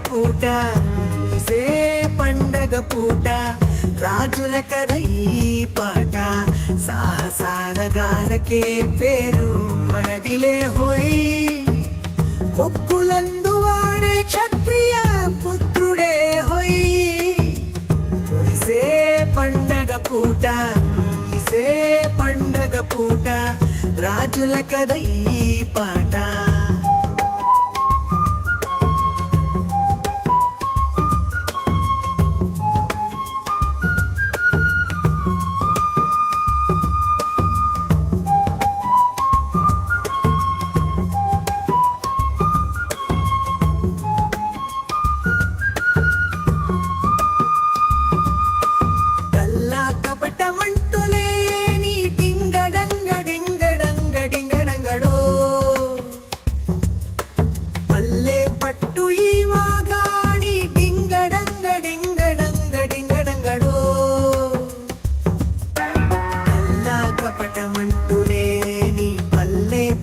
పూట పండగ పూట రాజుల కథ ఈ పాట సాహసాల గాలకే పేరు మనదిలే హోయ్ కొక్కులందు వాడే క్షత్రియ పుత్రుడే హోయ్ పండగ పూట పండగ పూట రాజుల కథ ఈ పాట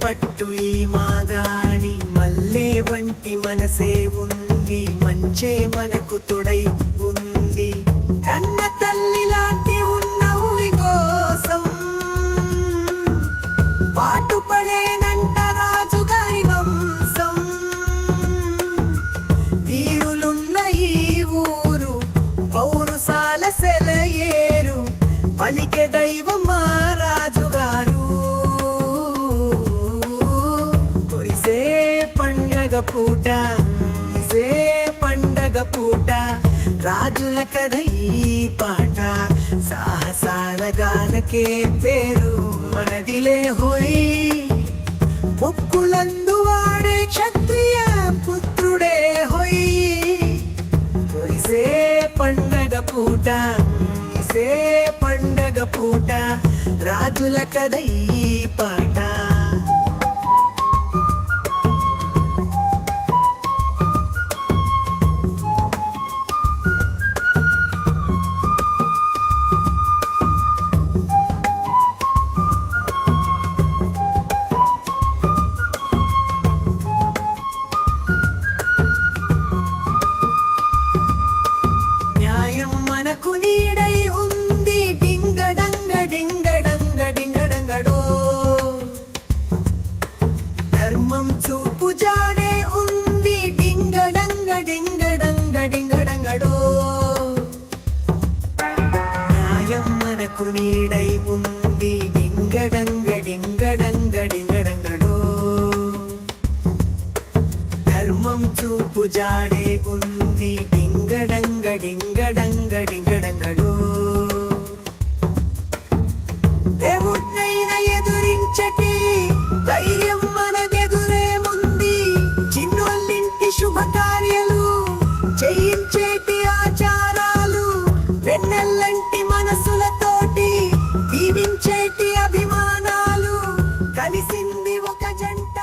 పట్టు ఈ మాగాణి మల్లే వంటి మనసే ఉంది మంచే మనకు తొడై ఉంది కన్న తల్లి లాంటి ఉన్న ఊరి కోసం పాటుపడేనంట రాజుగారి వంశం వీరులున్న ఈ ఊరు పౌరుసాల సెలయేరు పలికే దైవం మా రాజుగారు పండగ పూట రాజుల కథ ఈ పాట సాహసాల గానకే పేరు మనదిలే హోయ్ పొక్కులందు వాడే క్షత్రియ పుత్రుడే హోయ్ పండగ పూట పండగ పూట రాజుల కథ ఈ పాట మనకు నీడై ఉంది డింగడంగ డింగడంగ డింగడంగడో ధర్మం చూపు జాడే ఉంది డింగడంగ డింగడంగ డింగడంగడో న్యాయం మనకు నీడై ఉంది డింగడంగ డింగడంగ డింగడంగడో ధర్మం చూపు జాడే ఉంది డింగడంగ డింగడంగ డింగడంగడు దేవుణ్ణైనా ఎదురించటి ధైర్యం మనదెదురేముంది చిన్నోళ్ళింటి శుభకార్యాలు చేయించేటి ఆచారాలు వెన్నెల్లంటి మనసులతోటి దీవించేటి అభిమానాలు కలిసింది ఒక జంట